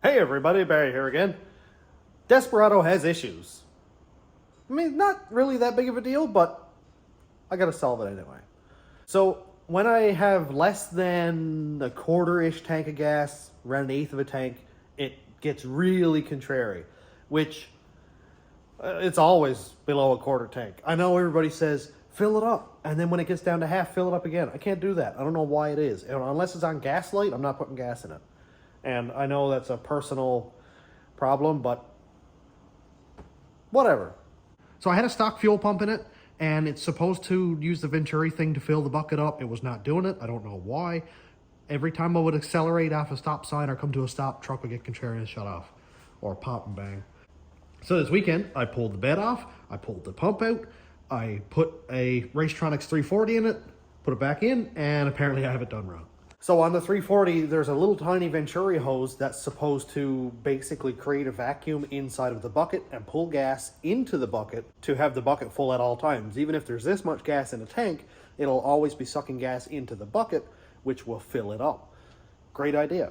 Hey everybody, Barry here again. Desperado has issues. I mean, not really that big of a deal, but I gotta solve it anyway. So, when I have less than a quarter-ish tank of gas, around an eighth of a tank, it gets really contrary, which it's always below a quarter tank. I know everybody says, fill it up, and then when it gets down to half, fill it up again. I can't do that. I don't know why it is. And unless it's on Gaslight, I'm not putting gas in it. And I know that's a personal problem, but whatever. So I had a stock fuel pump in it, and it's supposed to use the Venturi thing to fill the bucket up. It was not doing it. I don't know why. Every time I would accelerate off a stop sign or come to a stop, truck would get contrary and shut off, or pop and bang. So this weekend, I pulled the bed off, I pulled the pump out, I put a Racetronix 340 in it, put it back in, and apparently I have it done wrong. So on the 340, there's a little tiny Venturi hose that's supposed to basically create a vacuum inside of the bucket and pull gas into the bucket to have the bucket full at all times. Even if there's this much gas in a tank, it'll always be sucking gas into the bucket, which will fill it up. Great idea.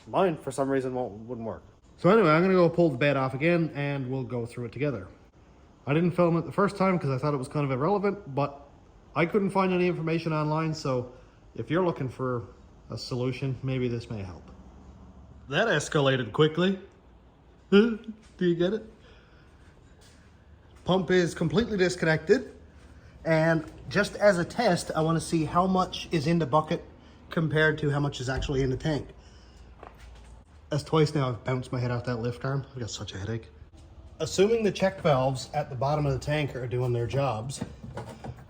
Mine, for some reason, wouldn't work. So anyway, I'm going to go pull the bed off again, and we'll go through it together. I didn't film it the first time because I thought it was kind of irrelevant, but I couldn't find any information online, so if you're looking for a solution, maybe this may help. That escalated quickly. Do you get it? Pump is completely disconnected, and just as a test, I want to see how much is in the bucket compared to how much is actually in the tank. That's twice now I've bounced my head off that lift arm. I've got such a headache. Assuming the check valves at the bottom of the tank are doing their jobs,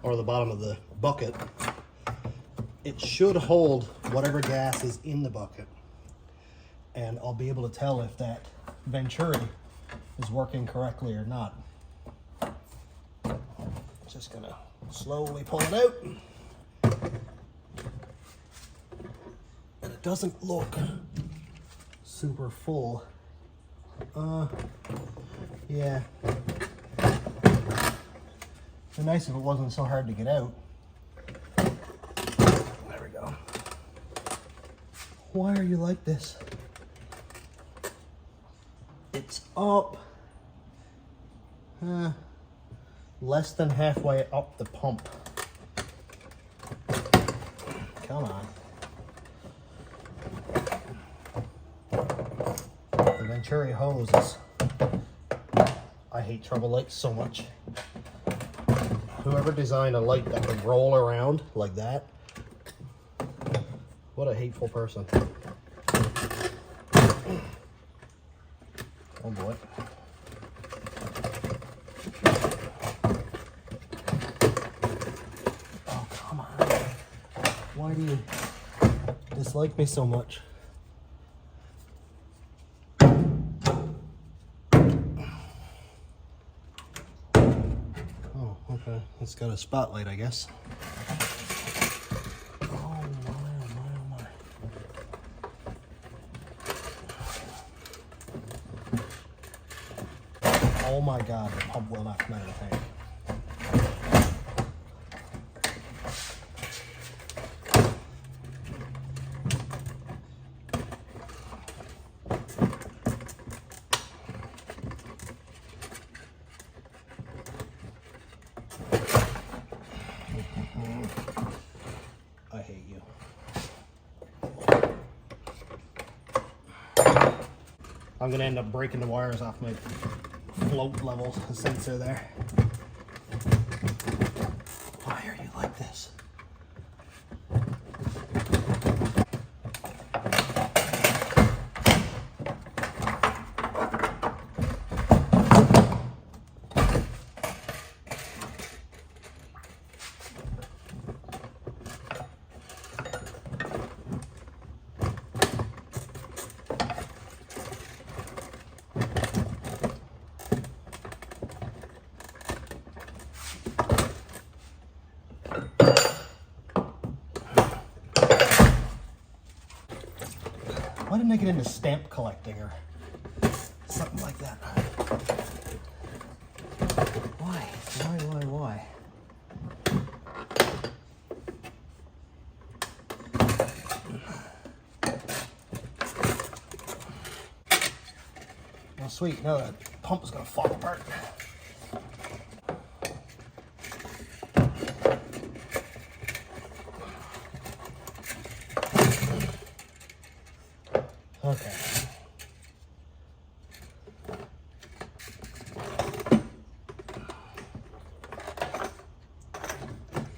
or the bottom of the bucket, it should hold whatever gas is in the bucket. And I'll be able to tell if that Venturi is working correctly or not. Just gonna slowly pull it out. And it doesn't look super full. Yeah. It'd be nice if it wasn't so hard to get out. There we go. Why are you like this? It's up. Less than halfway up the pump. Come on. The Venturi hose is... I hate trouble lights so much. Whoever designed a light that would roll around like that, what a hateful person. Oh boy. Oh, come on. Why do you dislike me so much? Oh, okay. It's got a spotlight, I guess. Oh my, oh my, oh my. Oh my God, the pump will not come out of the tank. I hate you. I'm gonna end up breaking the wires off my float level sensor there. Why are you like this? Why didn't I get into stamp collecting or something like that? Why? Why? Well, sweet, now that pump is gonna fall apart. Okay.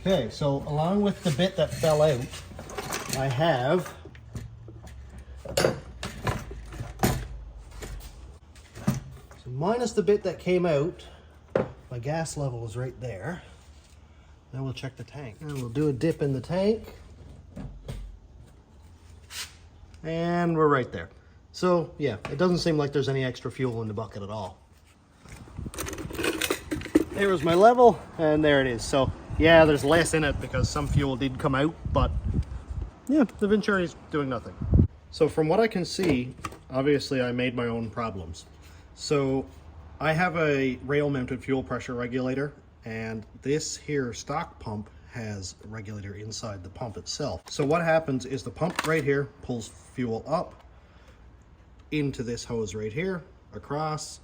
Okay, so along with the bit that fell out, I have minus the bit that came out, my gas level is right there. Now we'll check the tank. And we'll do a dip in the tank. And we're right there. So yeah, it doesn't seem like there's any extra fuel in the bucket at all. There was my level, and there it is. So yeah, there's less in it because some fuel did come out, but yeah, the Venturi's doing nothing. So from what I can see, obviously I made my own problems. So I have a rail mounted fuel pressure regulator, and this here stock pump has a regulator inside the pump itself. So what happens is the pump right here pulls fuel up into this hose right here, across,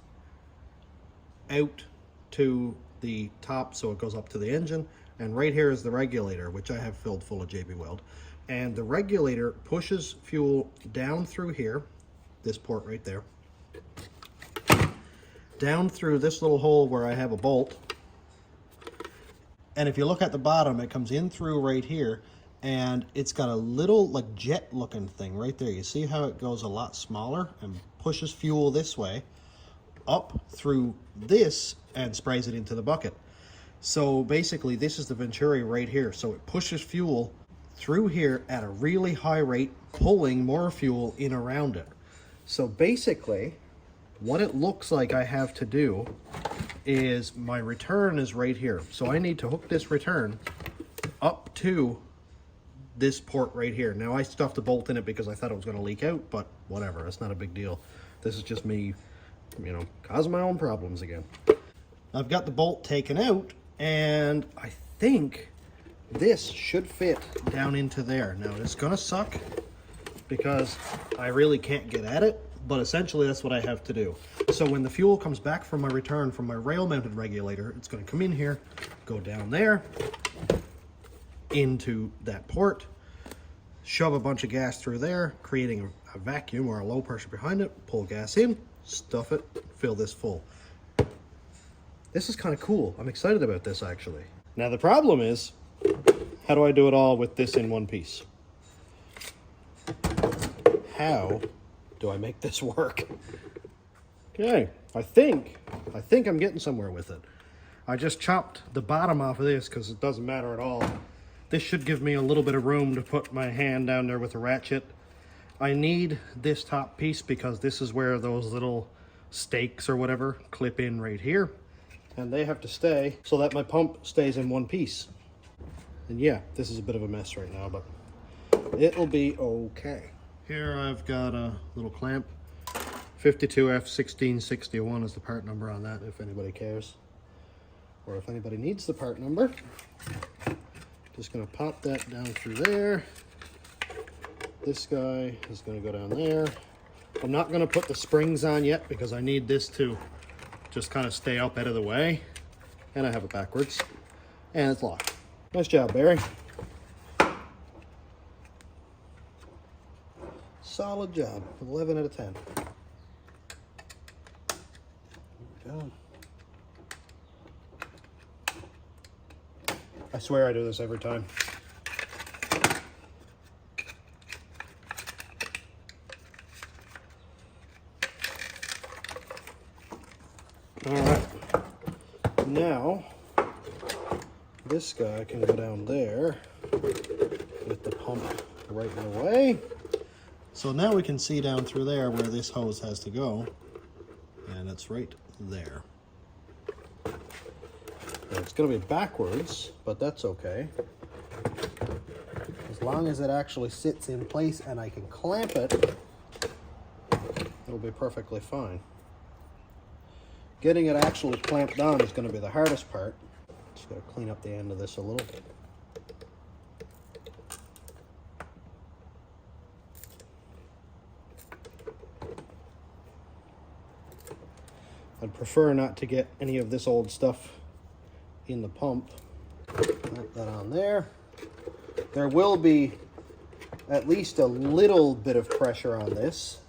out to the top, so it goes up to the engine, and right here is the regulator, which I have filled full of JB Weld. And the regulator pushes fuel down through here, this port right there, down through this little hole where I have a bolt. And if you look at the bottom, it comes in through right here, and it's got a little like jet looking thing right there. You see how it goes a lot smaller and pushes fuel this way up through this and sprays it into the bucket. So basically this is the Venturi right here. So it pushes fuel through here at a really high rate, pulling more fuel in around it. So basically what it looks like I have to do is my return is right here. So I need to hook this return up to this port right here. Now I stuffed a bolt in it because I thought it was going to leak out, but whatever, it's not a big deal. This is just me, you know, causing my own problems again. I've got the bolt taken out, and I think this should fit down into there. Now it's going to suck because I really can't get at it, but essentially that's what I have to do. So when the fuel comes back from my return from my rail mounted regulator, it's going to come in here, go down there into that port, shove a bunch of gas through there, creating a vacuum or a low pressure behind it, pull gas in, stuff it, fill this full. This is kind of cool. I'm excited about this actually. Now the problem is, how do I do it all with this in one piece? How do I make this work? Okay, I think I'm getting somewhere with it. I just chopped the bottom off of this because it doesn't matter at all. This should give me a little bit of room to put my hand down there with a ratchet. I need this top piece because this is where those little stakes or whatever clip in right here. And they have to stay so that my pump stays in one piece. And yeah, this is a bit of a mess right now, but it'll be okay. Here I've got a little clamp. 52F1661 is the part number on that, if anybody cares. Or if anybody needs the part number. Just gonna pop that down through there. This guy is gonna go down there. I'm not gonna put the springs on yet because I need this to just kind of stay up out of the way. And I have it backwards. And it's locked. Nice job, Barry. Solid job. 11 out of 10. There we go. I swear I do this every time. All right. Now, this guy can go down there with the pump right in the way. So now we can see down through there where this hose has to go, and it's right there. Now it's going to be backwards, but that's okay. As long as it actually sits in place and I can clamp it, it'll be perfectly fine. Getting it actually clamped on is going to be the hardest part. Just got to clean up the end of this a little. I'd prefer not to get any of this old stuff in the pump. Put that on there. There will be at least a little bit of pressure on this.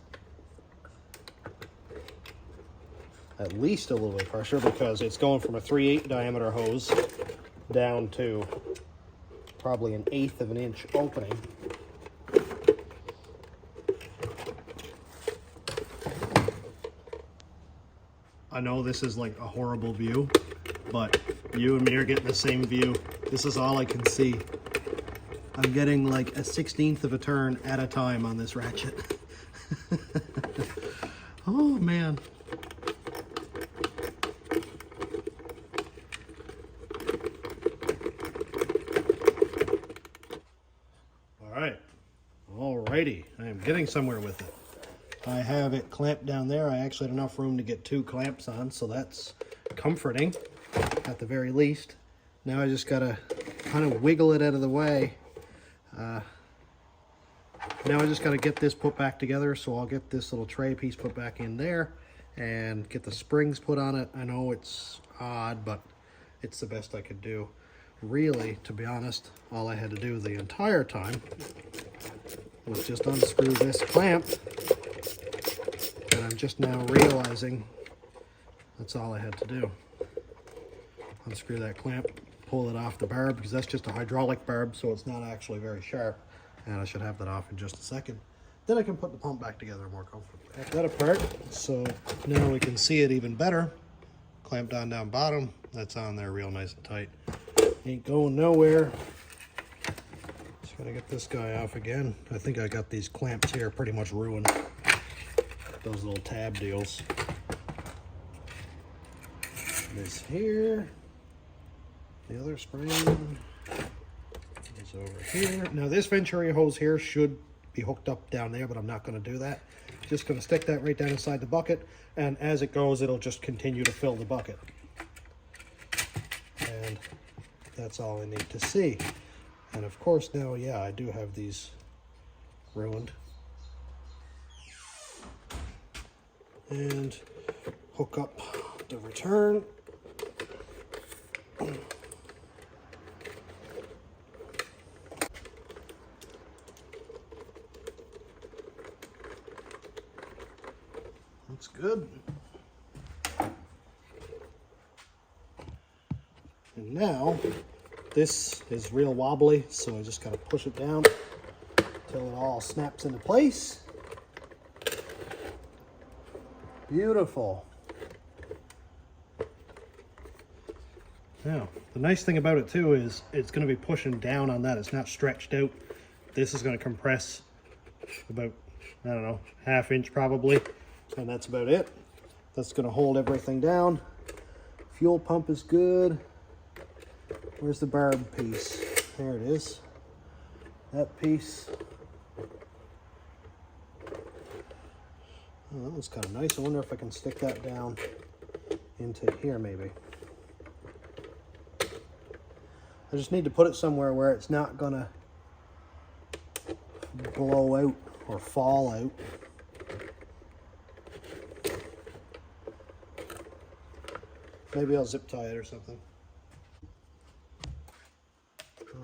At least a little bit of pressure, because it's going from a 3/8 diameter hose down to probably an 1/8 of an inch opening. I know this is like a horrible view, but you and me are getting the same view. This is all I can see. I'm getting like a 1/16 of a turn at a time on this ratchet. Oh man. Alrighty, I am getting somewhere with it. I have it clamped down there. I actually had enough room to get 2 clamps on, so that's comforting at the very least. Now I just gotta kind of wiggle it out of the way. Now I just gotta get this put back together, so I'll get this little tray piece put back in there and get the springs put on it. I know it's odd, but it's the best I could do. Really, to be honest, all I had to do the entire time was just unscrew this clamp, and I'm just now realizing that's all I had to do. Unscrew that clamp, pull it off the barb, because that's just a hydraulic barb, so it's not actually very sharp, and I should have that off in just a second. Then I can put the pump back together more comfortably. Take that apart, so now we can see it even better. Clamped on down bottom, that's on there real nice and tight. Ain't going nowhere. Just gotta get this guy off again. I think I got these clamps here pretty much ruined. Those little tab deals. This here. The other spring is over here. Now this Venturi hose here should be hooked up down there, but I'm not gonna do that. Just gonna stick that right down inside the bucket, and as it goes, it'll just continue to fill the bucket. And that's all I need to see. And of course now, yeah, I do have these ruined. And hook up the return. Looks good. And now, this is real wobbly, so I just gotta push it down until it all snaps into place. Beautiful. Now, the nice thing about it too is it's gonna be pushing down on that. It's not stretched out. This is gonna compress about, I don't know, 1/2 inch probably, and that's about it. That's gonna hold everything down. Fuel pump is good. Where's the barb piece? There it is. That piece. Oh, that was kind of nice. I wonder if I can stick that down into here maybe. I just need to put it somewhere where it's not gonna blow out or fall out. Maybe I'll zip tie it or something.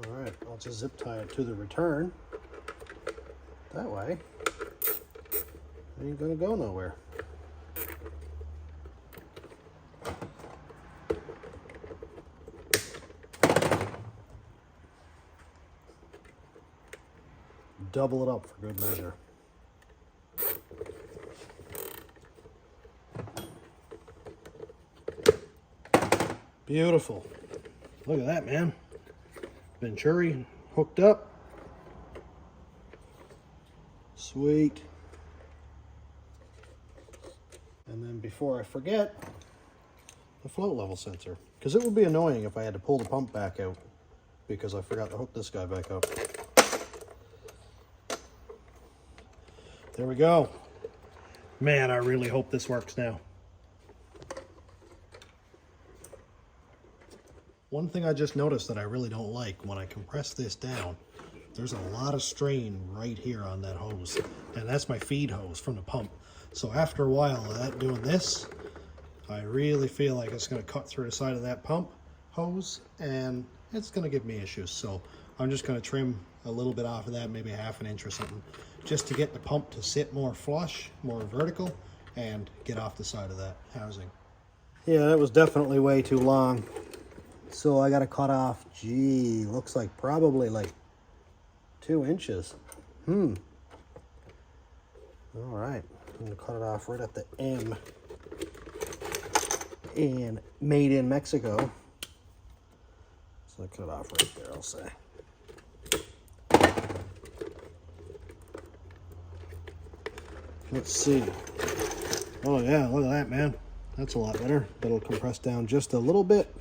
All right, I'll just zip tie it to the return. That way, it ain't gonna go nowhere. Double it up for good measure. Beautiful. Look at that, man. Venturi hooked up. Sweet. And then before I forget, the float level sensor. Because it would be annoying if I had to pull the pump back out because I forgot to hook this guy back up. There we go. Man, I really hope this works now. One thing I just noticed that I really don't like, when I compress this down, there's a lot of strain right here on that hose. And that's my feed hose from the pump. So after a while of that doing this, I really feel like it's going to cut through the side of that pump hose and it's going to give me issues. So I'm just going to trim a little bit off of that, maybe 1/2 inch or something, just to get the pump to sit more flush, more vertical, and get off the side of that housing. Yeah, that was definitely way too long. So I got to cut off, gee, looks like probably like 2 inches. All right, I'm gonna cut it off right at the M. And made in Mexico. So I cut it off right there, I'll say. Let's see. Oh yeah, look at that, man. That's a lot better. That'll compress down just a little bit.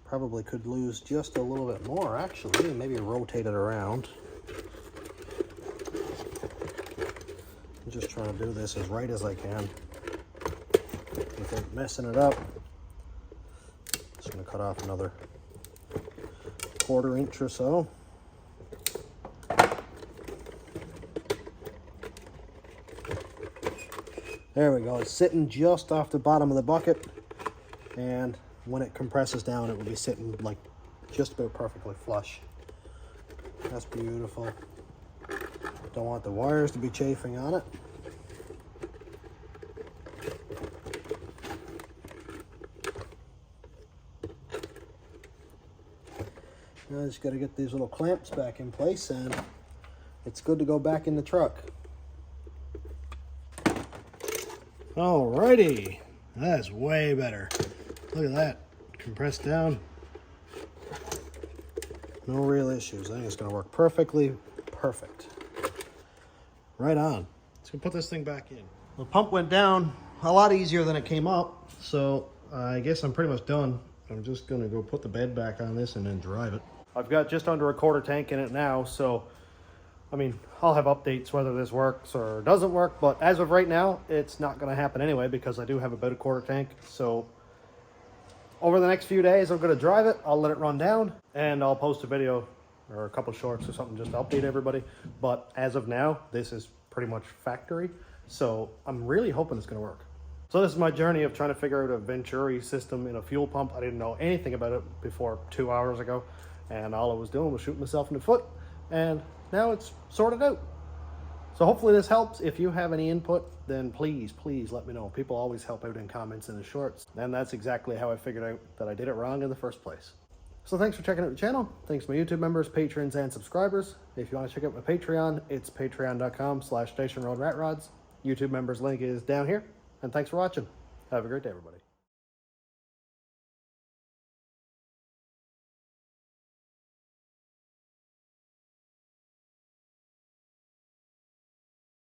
Probably could lose just a little bit more, actually. Maybe rotate it around. I'm just trying to do this as right as I can without messing it up. Just gonna cut off another 1/4 inch or so. There we go. It's sitting just off the bottom of the bucket, and when it compresses down, it will be sitting like just about perfectly flush. That's beautiful. Don't want the wires to be chafing on it. Now I just got to get these little clamps back in place and it's good to go back in the truck. Alrighty, that's way better. Look at that, compressed down. No real issues. I think it's going to work perfectly perfect. Right on. Let's go put this thing back in. The pump went down a lot easier than it came up, so I guess I'm pretty much done. I'm just going to go put the bed back on this and then drive it. I've got just under a 1/4 tank in it now, so I mean, I'll have updates whether this works or doesn't work, but as of right now, it's not going to happen anyway because I do have about a 1/4 tank. So over the next few days, I'm going to drive it. I'll let it run down and I'll post a video or a couple shorts or something just to update everybody. But as of now, this is pretty much factory. So I'm really hoping it's going to work. So this is my journey of trying to figure out a Venturi system in a fuel pump. I didn't know anything about it before 2 hours ago. And all I was doing was shooting myself in the foot. And now it's sorted out. So hopefully this helps. If you have any input, then please let me know. People always help out in comments in the shorts. And that's exactly how I figured out that I did it wrong in the first place. So thanks for checking out the channel. Thanks to my YouTube members, patrons, and subscribers. If you want to check out my Patreon, it's patreon.com/stationroadratrods. YouTube members link is down here. And thanks for watching. Have a great day, everybody.